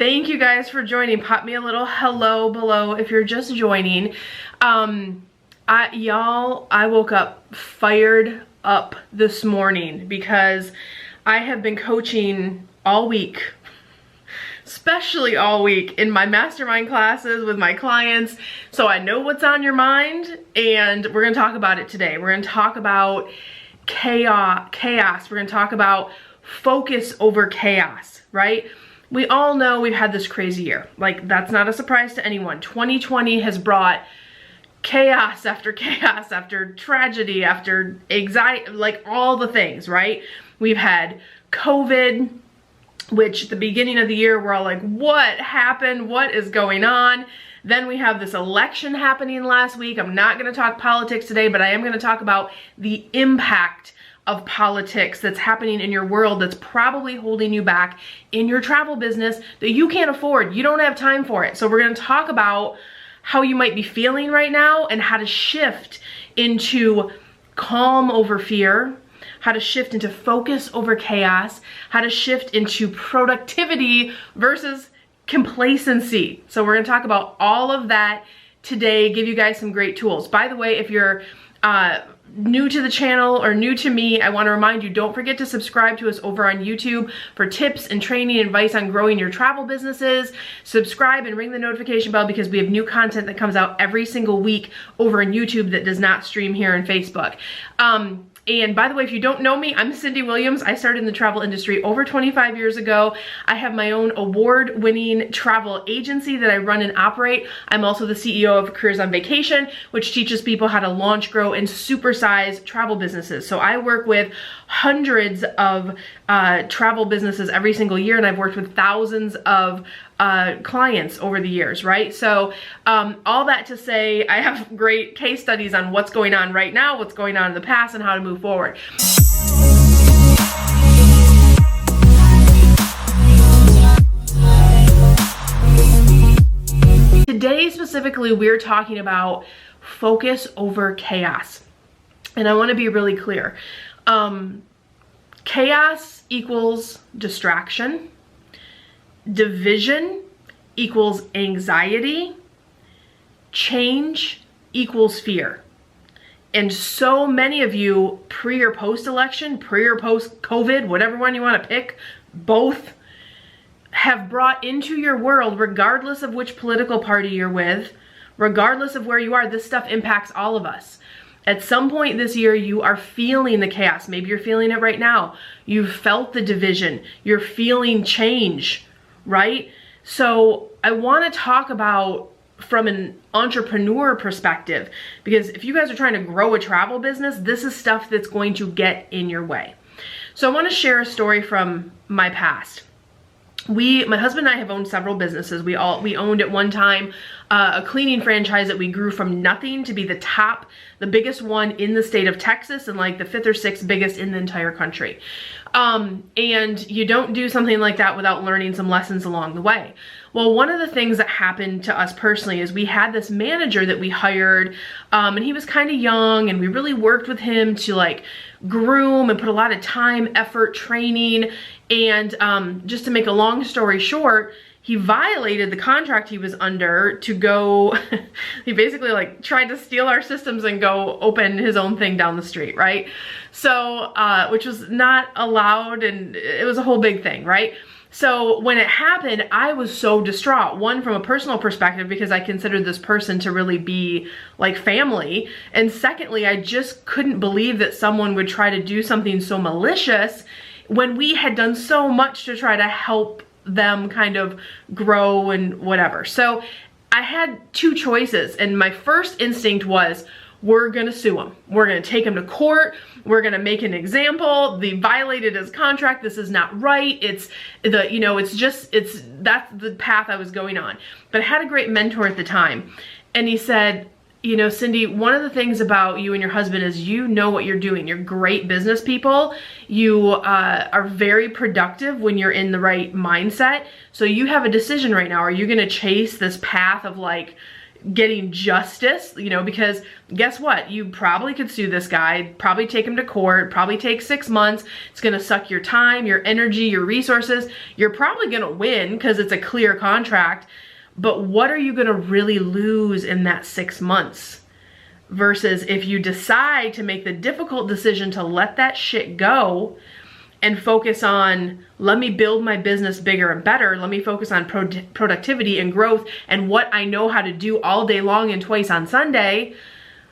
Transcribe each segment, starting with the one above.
Thank you guys for joining. Pop me a little hello below if you're just joining. Y'all, I woke up fired up this morning because I have been coaching all week, especially all week in my mastermind classes with my clients. So I know what's on your mind and we're gonna talk about it today. We're gonna talk about chaos. We're gonna talk about focus over chaos, right? We all know we've had this crazy year. Like, that's not a surprise to anyone. 2020 has brought chaos after tragedy, after anxiety, like all the things, right? We've had COVID, which at the beginning of the year, we're all like, what happened? What is going on? Then we have this election happening last week. I'm not gonna talk politics today, but I am gonna talk about the impact of politics that's happening in your world that's probably holding you back in your travel business that you can't afford. You don't have time for it. So we're gonna talk about how you might be feeling right now and how to shift into calm over fear, how to shift into focus over chaos, how to shift into productivity versus complacency. So we're gonna talk about all of that today, give you guys some great tools. By the way, if you're new to the channel or new to me, I want to remind you, don't forget to subscribe to us over on YouTube for tips and training and advice on growing your travel businesses. Subscribe and ring the notification bell because we have new content that comes out every single week over on YouTube that does not stream here on Facebook. And by the way, if you don't know me, I'm Cyndi Williams. I started in the travel industry over 25 years ago. I have my own award-winning travel agency that I run and operate. I'm also the CEO of Careers on Vacation, which teaches people how to launch, grow, and supersize travel businesses. So I work with hundreds of travel businesses every single year, and I've worked with thousands of clients over the years, right? So all that to say, I have great case studies on what's going on right now, what's going on in the past, and how to move forward. Today specifically, we're talking about focus over chaos. And I want to be really clear. Chaos equals distraction. Division equals anxiety. Change equals fear. And so many of you, pre or post-election, pre or post-COVID, whatever one you want to pick, both have brought into your world, regardless of which political party you're with, regardless of where you are, this stuff impacts all of us. At some point this year, you are feeling the chaos. Maybe you're feeling it right now. You've felt the division. You're feeling change, right? So I want to talk about from an entrepreneur perspective, because if you guys are trying to grow a travel business, this is stuff that's going to get in your way. So I want to share a story from my past. My husband and I have owned several businesses. We owned at one time a cleaning franchise that we grew from nothing to be the biggest one in the state of Texas and like the 5th or 6th biggest in the entire country. And you don't do something like that without learning some lessons along the way. Well, one of the things that happened to us personally is we had this manager that we hired, and he was kind of young, and we really worked with him to like groom and put a lot of time, effort, training, and just to make a long story short, he violated the contract he was under to go, he basically like tried to steal our systems and go open his own thing down the street, right? So, which was not allowed, and it was a whole big thing, right? So when it happened, I was so distraught. One, from a personal perspective, because I considered this person to really be like family. And secondly, I just couldn't believe that someone would try to do something so malicious when we had done so much to try to help them kind of grow and whatever. So I had two choices, and my first instinct was, we're gonna sue him. We're gonna take him to court. We're gonna make an example. They violated his contract. This is not right. That's the path I was going on. But I had a great mentor at the time, and he said, you know, Cyndi, one of the things about you and your husband is you know what you're doing. You're great business people. You are very productive when you're in the right mindset. So you have a decision right now. Are you gonna chase this path of like getting justice, you know, because guess what? You probably could sue this guy, probably take him to court, probably take 6 months. It's gonna suck your time, your energy, your resources. You're probably gonna win because it's a clear contract, but what are you gonna really lose in that 6 months? Versus if you decide to make the difficult decision to let that shit go and focus on, let me build my business bigger and better. Let me focus on productivity and growth and what I know how to do all day long and twice on Sunday.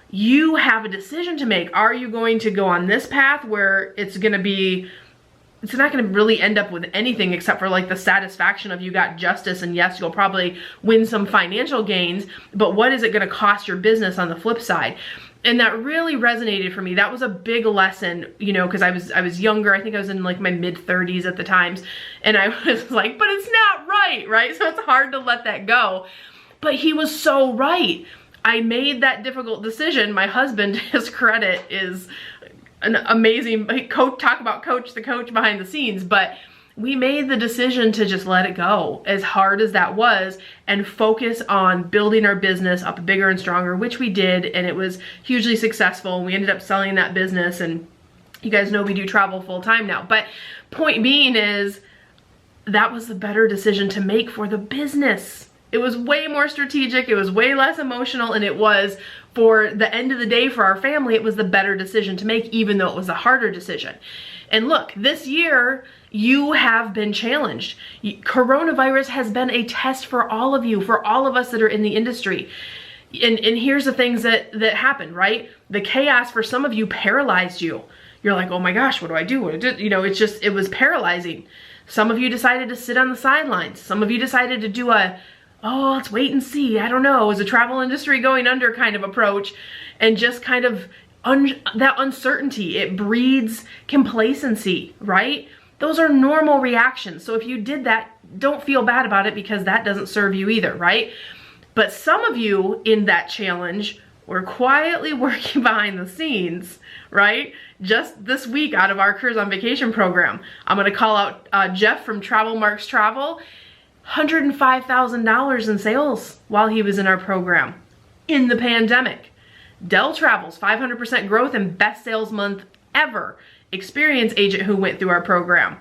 You have a decision to make. Are you going to go on this path where it's not gonna really end up with anything except for like the satisfaction of you got justice, and yes, you'll probably win some financial gains, but what is it gonna cost your business on the flip side? And that really resonated for me. That was a big lesson, you know, because I was younger. I think I was in like my mid-30s at the times. And I was like, but it's not right, right? So it's hard to let that go. But he was so right. I made that difficult decision. My husband, his credit, is an amazing coach. Talk about the coach behind the scenes. But we made the decision to just let it go, as hard as that was, and focus on building our business up bigger and stronger, which we did, and it was hugely successful. We ended up selling that business, and you guys know we do travel full time now. But point being is, that was the better decision to make for the business. It was way more strategic, it was way less emotional, and it was, for the end of the day for our family, it was the better decision to make, even though it was a harder decision. And look, this year, you have been challenged. Coronavirus has been a test for all of you, for all of us that are in the industry. And here's the things that happened, right? The chaos for some of you paralyzed you. You're like, oh my gosh, what do I do? You know, it was paralyzing. Some of you decided to sit on the sidelines. Some of you decided to do oh, let's wait and see. I don't know. It was a travel industry going under kind of approach, and just kind of that uncertainty, it breeds complacency, right? Those are normal reactions. So if you did that, don't feel bad about it, because that doesn't serve you either, right? But some of you in that challenge were quietly working behind the scenes, right? Just this week out of our Careers on Vacation program, I'm gonna call out Jeff from Travel Marks Travel, $105,000 in sales while he was in our program in the pandemic. Dell Travels, 500% growth and best sales month ever. Experienced agent who went through our program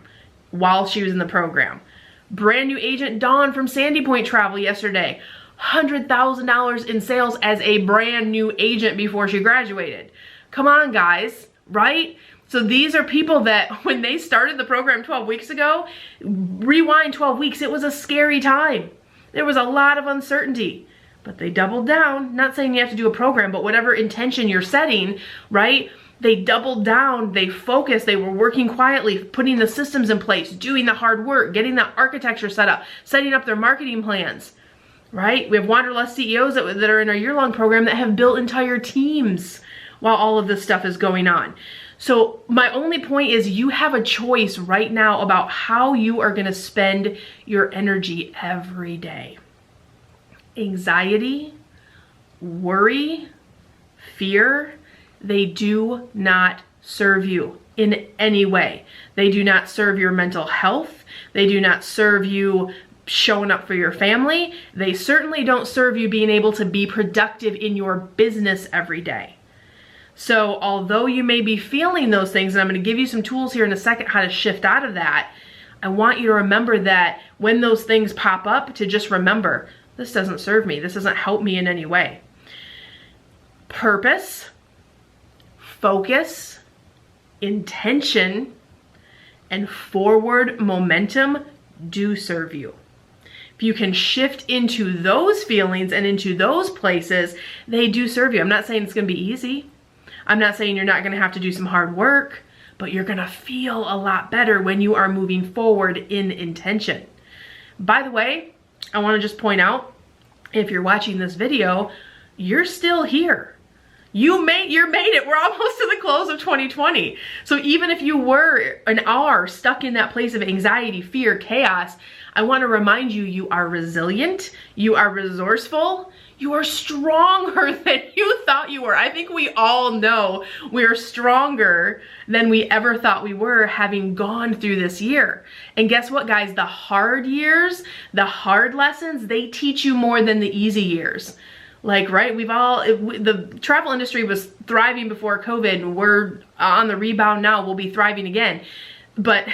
while she was in the program. Brand new agent Dawn from Sandy Point Travel yesterday, $100,000 in sales as a brand new agent before she graduated. Come on, guys, right? So these are people that when they started the program 12 weeks ago, rewind 12 weeks, it was a scary time. There was a lot of uncertainty, but they doubled down. Not saying you have to do a program, but whatever intention you're setting, right? They doubled down, they focused, they were working quietly, putting the systems in place, doing the hard work, getting the architecture set up, setting up their marketing plans, right? We have Wanderlust CEOs that are in our year-long program that have built entire teams while all of this stuff is going on. So my only point is, you have a choice right now about how you are gonna spend your energy every day. Anxiety, worry, fear, they do not serve you in any way. They do not serve your mental health. They do not serve you showing up for your family. They certainly don't serve you being able to be productive in your business every day. So although you may be feeling those things, and I'm going to give you some tools here in a second how to shift out of that, I want you to remember that when those things pop up, to just remember, this doesn't serve me. This doesn't help me in any way. Purpose, focus, intention, and forward momentum do serve you. If you can shift into those feelings and into those places, they do serve you. I'm not saying it's going to be easy. I'm not saying you're not going to have to do some hard work, but you're going to feel a lot better when you are moving forward in intention. By the way, I want to just point out, if you're watching this video, you're still here. You made it. We're almost to the close of 2020. So even if you were and are stuck in that place of anxiety, fear, chaos, I want to remind you, you are resilient, you are resourceful, you are stronger than you thought you were. I think we all know we're stronger than we ever thought we were, having gone through this year. And guess what, guys? The hard years, the hard lessons, they teach you more than the easy years. Like, right, the travel industry was thriving before COVID. We're on the rebound now. We'll be thriving again. But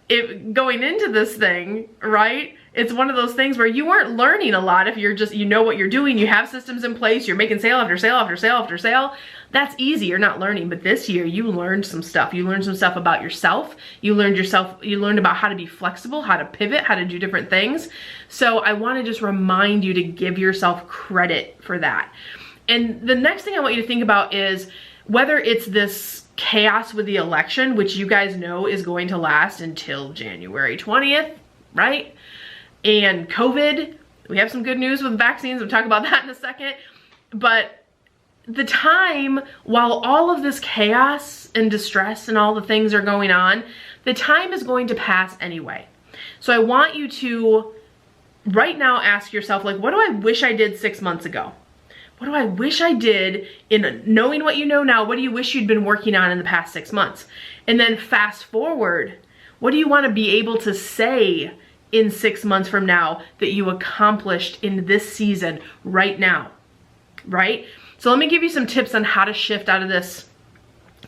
going into this thing, right, it's one of those things where you weren't learning a lot if you're just, you know what you're doing, you have systems in place, you're making sale after sale after sale after sale. That's easy, you're not learning. But this year you learned some stuff. You learned some stuff about yourself. You learned about how to be flexible, how to pivot, how to do different things. So I want to just remind you to give yourself credit for that. And the next thing I want you to think about is whether it's this chaos with the election, which you guys know is going to last until January 20th, right? And COVID, we have some good news with vaccines. We'll talk about that in a second. But the time, while all of this chaos and distress and all the things are going on, the time is going to pass anyway. So I want you to right now ask yourself, like, what do I wish I did 6 months ago? What do I wish I did in knowing what you know now? What do you wish you'd been working on in the past 6 months? And then fast forward, what do you want to be able to say in 6 months from now that you accomplished in this season right now, right? So let me give you some tips on how to shift out of this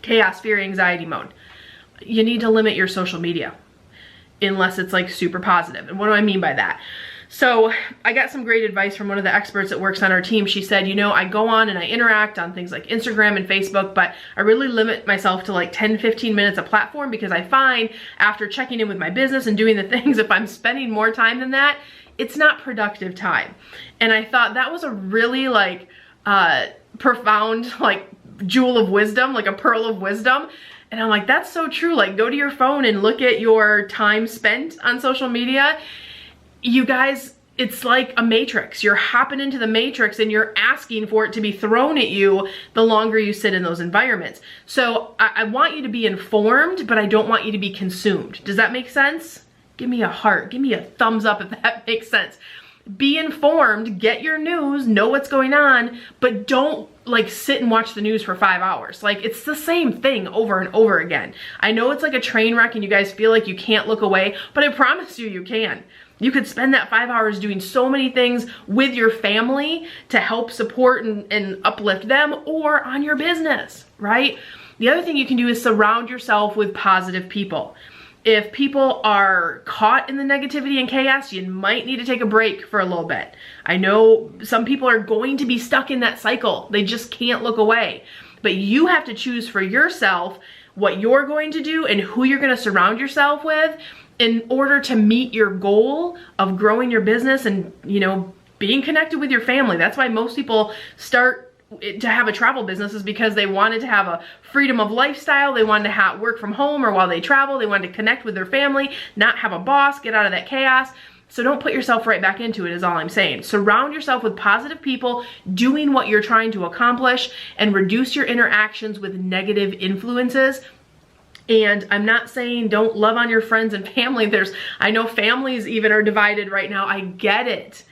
chaos, fear, anxiety mode. You need to limit your social media unless it's like super positive. And what do I mean by that? So I got some great advice from one of the experts that works on our team. She said, you know, I go on and I interact on things like Instagram and Facebook, but I really limit myself to like 10, 15 minutes a platform, because I find after checking in with my business and doing the things, if I'm spending more time than that, it's not productive time. And I thought that was a really like profound like jewel of wisdom, like a pearl of wisdom. And I'm like, that's so true. Like, go to your phone and look at your time spent on social media. You guys, it's like a matrix. You're hopping into the matrix and you're asking for it to be thrown at you the longer you sit in those environments. So I want you to be informed, but I don't want you to be consumed. Does that make sense? Give me a heart. Give me a thumbs up if that makes sense. Be informed, get your news, know what's going on, but don't like sit and watch the news for 5 hours. Like, it's the same thing over and over again. I know it's like a train wreck and you guys feel like you can't look away, but I promise you, you can. You could spend that 5 hours doing so many things with your family to help support and uplift them, or on your business, right? The other thing you can do is surround yourself with positive people. If people are caught in the negativity and chaos, you might need to take a break for a little bit. I know some people are going to be stuck in that cycle. They just can't look away. But you have to choose for yourself what you're going to do and who you're going to surround yourself with in order to meet your goal of growing your business and, you know, being connected with your family. That's why most people start to have a travel business, is because they wanted to have a freedom of lifestyle. They wanted to work from home, or while they travel, they wanted to connect with their family, not have a boss, get out of that chaos. So don't put yourself right back into it, is all I'm saying. Surround yourself with positive people doing what you're trying to accomplish, and reduce your interactions with negative influences. And I'm not saying don't love on your friends and family. I know families even are divided right now. I get it.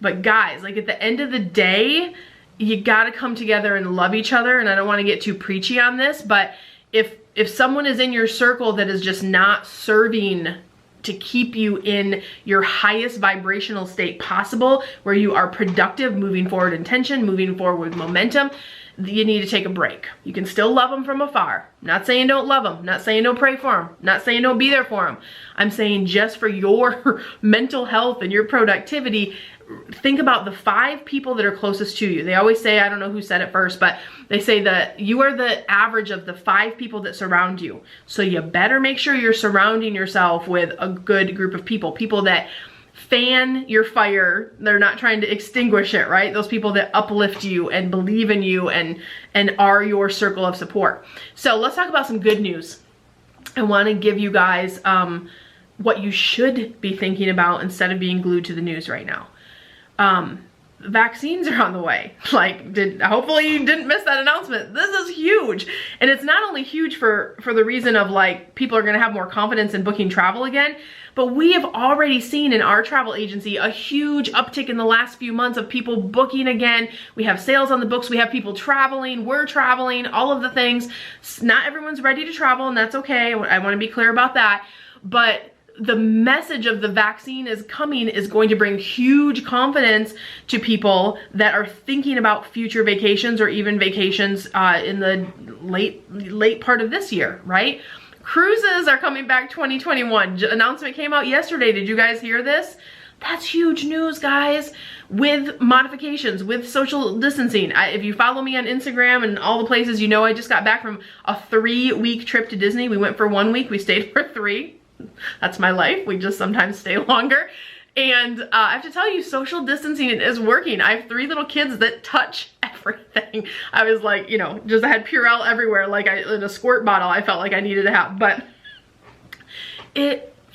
But guys, like, at the end of the day, you gotta come together and love each other. And I don't want to get too preachy on this, but if someone is in your circle that is just not serving to keep you in your highest vibrational state possible, where you are productive, moving forward intention, moving forward with momentum, you need to take a break. You can still love them from afar. Not saying don't love them, not saying don't pray for them, not saying don't be there for them. I'm saying just for your mental health and your productivity, think about the 5 people that are closest to you. They always say, I don't know who said it first, but they say that you are the average of the 5 people that surround you. So you better make sure you're surrounding yourself with a good group of people, people that fan your fire. They're not trying to extinguish it, right? Those people that uplift you and believe in you and are your circle of support. So let's talk about some good news. I want to give you guys what you should be thinking about instead of being glued to the news right now. Vaccines are on the way. Like, hopefully you didn't miss that announcement. This is huge. And it's not only huge for the reason of like people are going to have more confidence in booking travel again, but we have already seen in our travel agency a huge uptick in the last few months of people booking again. We have sales on the books. We have people traveling. We're traveling, all of the things. Not everyone's ready to travel, and that's okay. I want to be clear about that. But the message of the vaccine is coming is going to bring huge confidence to people that are thinking about future vacations or even vacations in the late part of this year, right? Cruises are coming back 2021. Announcement came out yesterday. Did you guys hear this? That's huge news, guys, with modifications, with social distancing. If you follow me on Instagram and all the places, you know I just got back from a 3-week trip to Disney. We went for 1 week, we stayed for 3. That's my life. We just sometimes stay longer. And I have to tell you, social distancing is working. I have 3 little kids that touch everything. I was like, you know, just I had Purell everywhere, like in a squirt bottle I felt like I needed to have. But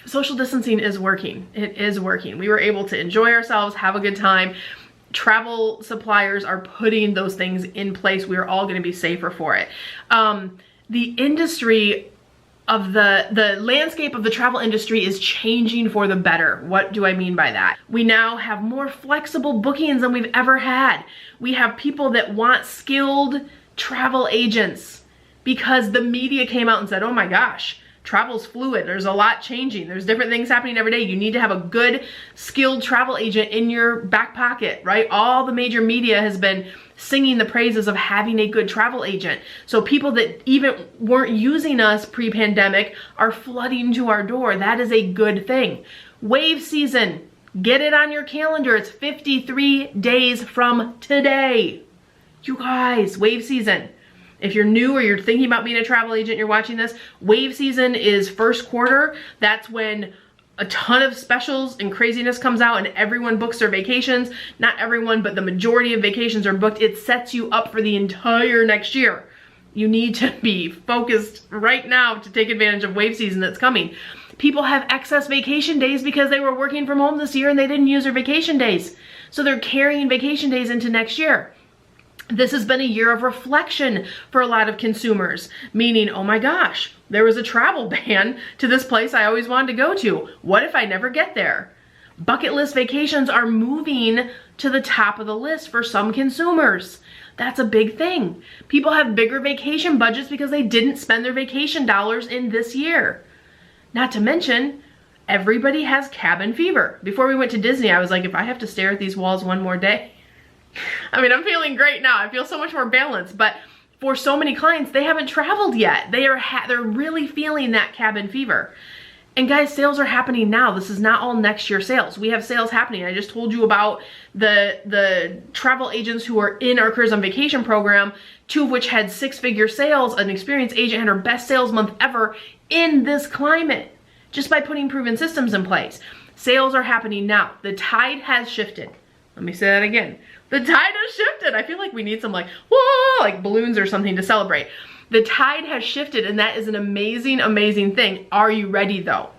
social distancing is working. It is working. We were able to enjoy ourselves, have a good time. Travel suppliers are putting those things in place. We are all going to be safer for it. The industry of the landscape of the travel industry is changing for the better. What do I mean by that? We now have more flexible bookings than we've ever had. We have people that want skilled travel agents because the media came out and said, oh my gosh, travel's fluid. There's a lot changing. There's different things happening every day. You need to have a good, skilled travel agent in your back pocket, right? All the major media has been singing the praises of having a good travel agent. So people that even weren't using us pre-pandemic are flooding to our door. That is a good thing. Wave season, get it on your calendar. It's 53 days from today. You guys, wave season. If you're new or you're thinking about being a travel agent, you're watching this, wave season is first quarter. That's when a ton of specials and craziness comes out and everyone books their vacations. Not everyone, but the majority of vacations are booked. It sets you up for the entire next year. You need to be focused right now to take advantage of wave season that's coming. People have excess vacation days because they were working from home this year and they didn't use their vacation days. So they're carrying vacation days into next year. This has been a year of reflection for a lot of consumers, meaning, oh my gosh, there was a travel ban to this place I always wanted to go to. What if I never get there? Bucket list vacations are moving to the top of the list for some consumers. That's a big thing. People have bigger vacation budgets because they didn't spend their vacation dollars in this year. Not to mention, everybody has cabin fever. Before we went to Disney, I was like, if I have to stare at these walls one more day, I mean, I'm feeling great now. I feel so much more balanced, but for so many clients, they haven't traveled yet. They're really feeling that cabin fever. And guys, sales are happening now. This is not all next year sales. We have sales happening. I just told you about the travel agents who are in our Careers on Vacation program, 2 of which had 6-figure sales. An experienced agent had her best sales month ever in this climate, just by putting proven systems in place. Sales are happening now. The tide has shifted. Let me say that again. The tide has shifted. I feel like we need some like, whoa, like balloons or something to celebrate. The tide has shifted and that is an amazing, amazing thing. Are you ready though?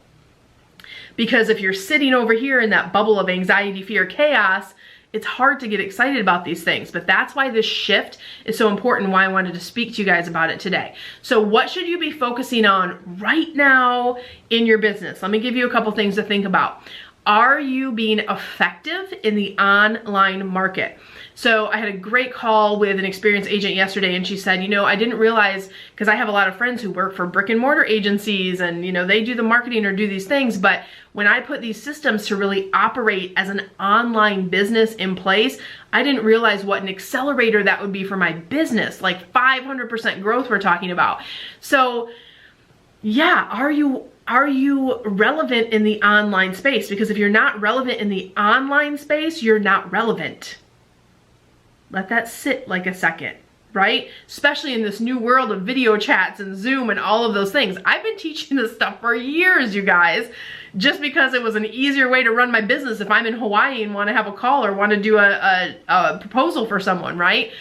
Because if you're sitting over here in that bubble of anxiety, fear, chaos, it's hard to get excited about these things. But that's why this shift is so important, why I wanted to speak to you guys about it today. So what should you be focusing on right now in your business? Let me give you a couple things to think about. Are you being effective in the online market? So I had a great call with an experienced agent yesterday and she said, you know, I didn't realize, because I have a lot of friends who work for brick and mortar agencies and, you know, they do the marketing or do these things, but when I put these systems to really operate as an online business in place, I didn't realize what an accelerator that would be for my business, like 500% growth we're talking about. So yeah, are you relevant in the online space? Because if you're not relevant in the online space, you're not relevant. Let that sit like a second, right? Especially in this new world of video chats and Zoom and all of those things. I've been teaching this stuff for years, you guys, just because it was an easier way to run my business if I'm in Hawaii and want to have a call or want to do a proposal for someone, right?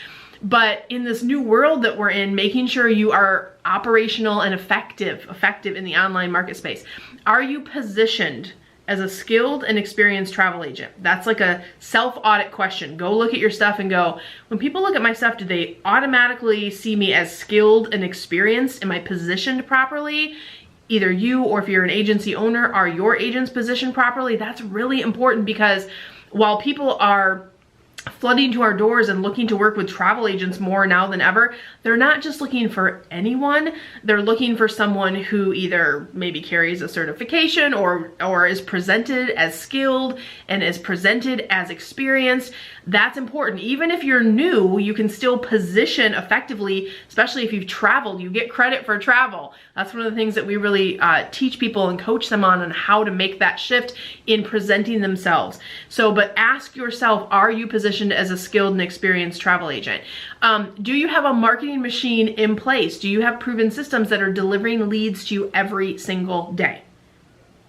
But in this new world that we're in, making sure you are operational and effective in the online market space. Are you positioned as a skilled and experienced travel agent? That's like a self-audit question. Go look at your stuff and go, when people look at my stuff, do they automatically see me as skilled and experienced? Am I positioned properly? Either you, or if you're an agency owner, are your agents positioned properly? That's really important, because while people are flooding to our doors and looking to work with travel agents more now than ever, they're not just looking for anyone, they're looking for someone who either maybe carries a certification or is presented as skilled and is presented as experienced. That's important. Even if you're new, you can still position effectively, especially if you've traveled. You get credit for travel. That's one of the things that we really teach people and coach them on how to make that shift in presenting themselves. So, but ask yourself, are you positioned as a skilled and experienced travel agent? Do you have a marketing machine in place? Do you have proven systems that are delivering leads to you every single day?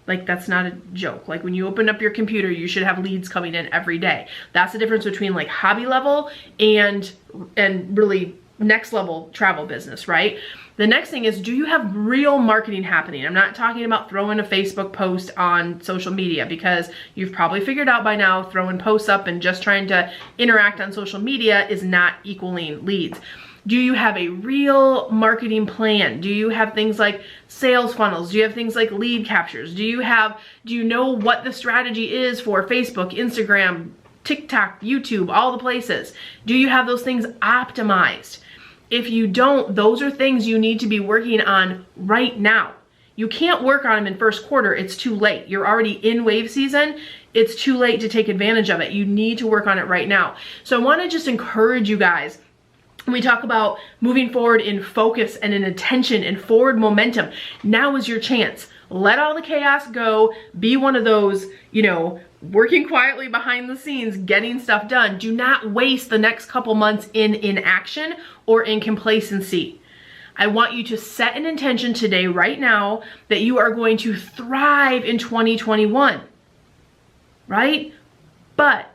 Like, that's not a joke. Like, when you open up your computer, you should have leads coming in every day. That's the difference between like hobby level and really next level travel business, right? The next thing is, do you have real marketing happening? I'm not talking about throwing a Facebook post on social media, because you've probably figured out by now throwing posts up and just trying to interact on social media is not equaling leads. Do you have a real marketing plan? Do you have things like sales funnels? Do you have things like lead captures? Do you know what the strategy is for Facebook, Instagram, TikTok, YouTube, all the places? Do you have those things optimized? If you don't, those are things you need to be working on right now. You can't work on them in first quarter. It's too late. You're already in wave season. It's too late to take advantage of it. You need to work on it right now. So I want to just encourage you guys. We talk about moving forward in focus and in attention and forward momentum. Now is your chance. Let all the chaos go. Be one of those, working quietly behind the scenes, getting stuff done. Do not waste the next couple months in inaction or in complacency. I want you to set an intention today, right now, that you are going to thrive in 2021, right? But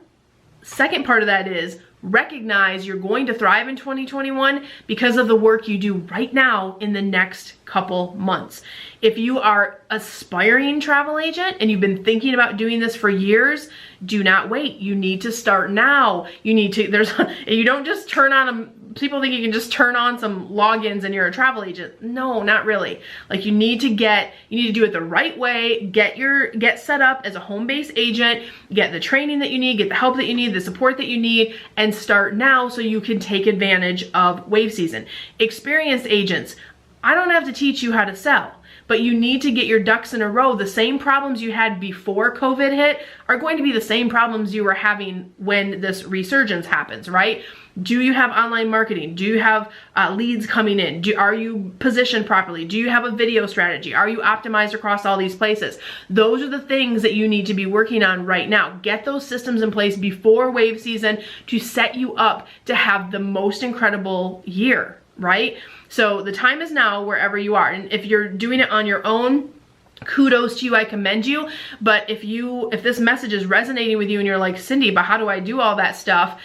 second part of that is, recognize you're going to thrive in 2021 because of the work you do right now in the next couple months. If you are an aspiring travel agent and you've been thinking about doing this for years, do not wait. You need to start now. You don't just turn on them. People think you can just turn on some logins and you're a travel agent. No, not really. Like, you need to do it the right way. Get set up as a home-based agent, get the training that you need, get the help that you need, the support that you need, and start now so you can take advantage of wave season. Experienced agents, I don't have to teach you how to sell, but you need to get your ducks in a row. The same problems you had before COVID hit are going to be the same problems you were having when this resurgence happens, right? Do you have online marketing? Do you have leads coming in? Are you positioned properly? Do you have a video strategy? Are you optimized across all these places? Those are the things that you need to be working on right now. Get those systems in place before wave season to set you up to have the most incredible year, right? So the time is now wherever you are. And if you're doing it on your own, kudos to you, I commend you. But if this message is resonating with you and you're like, Cyndi, but how do I do all that stuff?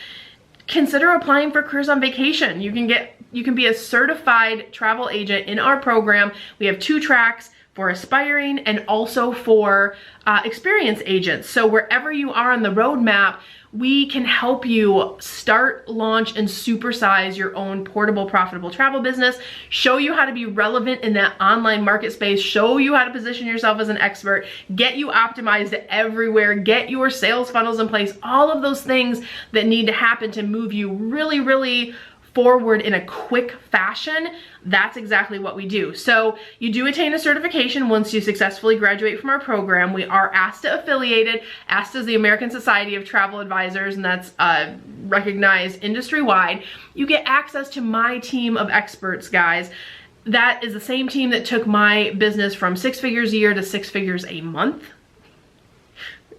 Consider applying for Careers on Vacation. You can be a certified travel agent in our program. We have 2 tracks for aspiring and also for experienced agents. So wherever you are on the roadmap, we can help you start, launch, and supersize your own portable, profitable travel business, show you how to be relevant in that online market space, show you how to position yourself as an expert, get you optimized everywhere, get your sales funnels in place, all of those things that need to happen to move you really, really forward in a quick fashion. That's exactly what we do. So you do attain a certification once you successfully graduate from our program. We are ASTA affiliated. ASTA is the American Society of Travel Advisors, and that's recognized industry-wide. You get access to my team of experts, guys. That is the same team that took my business from 6 figures a year to 6 figures a month.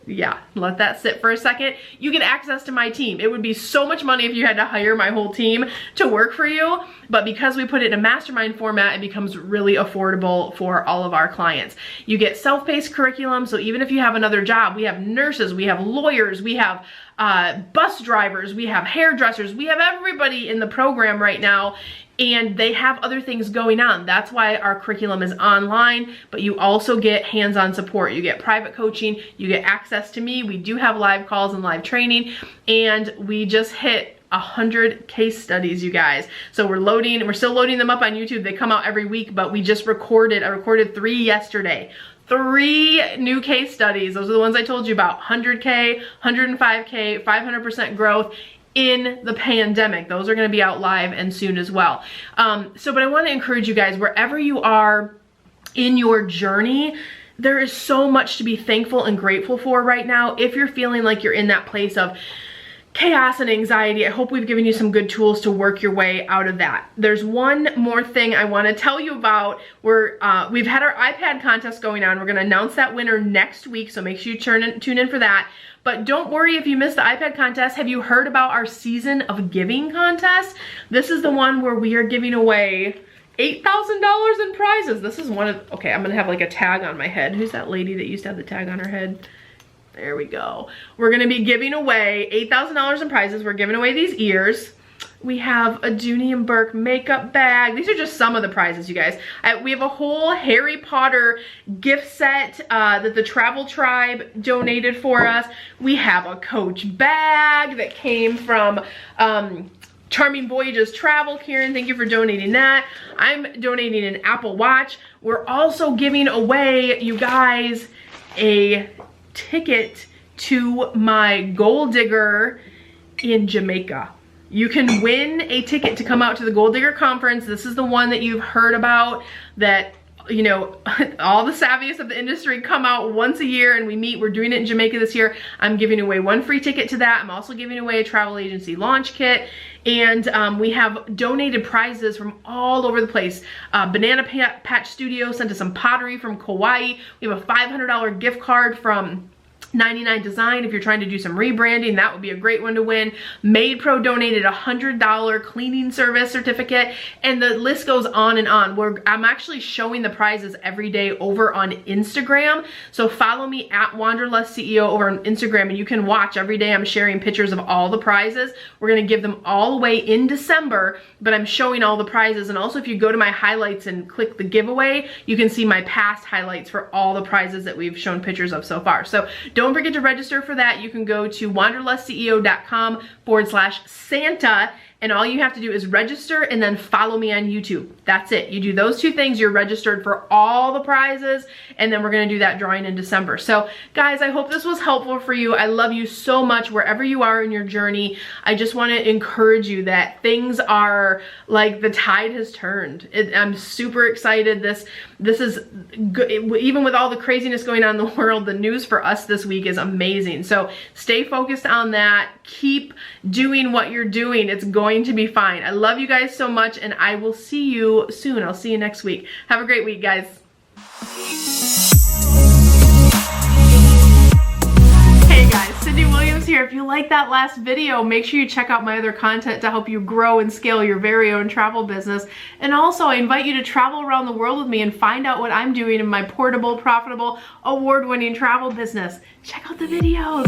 Yeah, let that sit for a second. You get access to my team. It would be so much money if you had to hire my whole team to work for you, but because we put it in a mastermind format, it becomes really affordable for all of our clients. You get self-paced curriculum, so even if you have another job, we have nurses, we have lawyers, we have bus drivers, we have hairdressers, we have everybody in the program right now, and they have other things going on. That's why our curriculum is online, but you also get hands-on support. You get private coaching, you get access to me. We do have live calls and live training, and we just hit 100 case studies, you guys. So we're still loading them up on YouTube. They come out every week, but I recorded 3 yesterday. 3 new case studies. Those are the ones I told you about. 100K, 105K, 500% growth in the pandemic. Those are going to be out live and soon as well. But I want to encourage you guys, wherever you are in your journey, there is so much to be thankful and grateful for right now. If you're feeling like you're in that place of chaos and anxiety, I hope we've given you some good tools to work your way out of that. There's one more thing I want to tell you about. We've had our iPad contest going on. We're going to announce that winner next week, so make sure you tune in for that. But don't worry if you missed the iPad contest. Have you heard about our Season of Giving contest? This is the one where we are giving away $8,000 in prizes. This is one of, okay, I'm gonna have like a tag on my head. Who's that lady that used to have the tag on her head? There we go. We're gonna be giving away $8,000 in prizes. We're giving away these ears. We have a Dooney and Burke makeup bag. These are just some of the prizes, you guys. We have a whole Harry Potter gift set that the Travel Tribe donated for us. We have a Coach bag that came from Charming Voyages Travel. Karen, thank you for donating that. I'm donating an Apple Watch. We're also giving away, you guys, a ticket to my Gold Digger in Jamaica. You can win a ticket to come out to the Gold Digger Conference. This is the one that you've heard about, that, you know, all the savviest of the industry come out once a year and we meet. We're doing it in Jamaica this year. I'm giving away one free ticket to that. I'm also giving away a travel agency launch kit. And we have donated prizes from all over the place. Banana Patch Studio sent us some pottery from Kauai. We have a $500 gift card from 99 Design. If you're trying to do some rebranding, that would be a great one to win. Made Pro donated a $100 cleaning service certificate, and the list goes on and on. I'm actually showing the prizes every day over on Instagram, so follow me at Wanderlust CEO over on Instagram, and you can watch every day. I'm sharing pictures of all the prizes. We're gonna give them all away in December, but I'm showing all the prizes. And also, if you go to my highlights and click the giveaway, you can see my past highlights for all the prizes that we've shown pictures of so far. So don't forget to register for that. You can go to wanderlustceo.com/Santa, and all you have to do is register and then follow me on YouTube. That's it. You do those 2 things, you're registered for all the prizes, and then we're gonna do that drawing in December. So guys, I hope this was helpful for you. I love you so much wherever you are in your journey. I just wanna encourage you that things are like, the tide has turned. I'm super excited. This is good. Even with all the craziness going on in the world, the news for us this week is amazing. So stay focused on that. Keep doing what you're doing. It's going to be fine. I love you guys so much, and I will see you soon. I'll see you next week. Have a great week, guys. Hey guys, Cyndi Williams here. If you like that last video, make sure you check out my other content to help you grow and scale your very own travel business. And also, I invite you to travel around the world with me and find out what I'm doing in my portable, profitable, award-winning travel business. Check out the videos.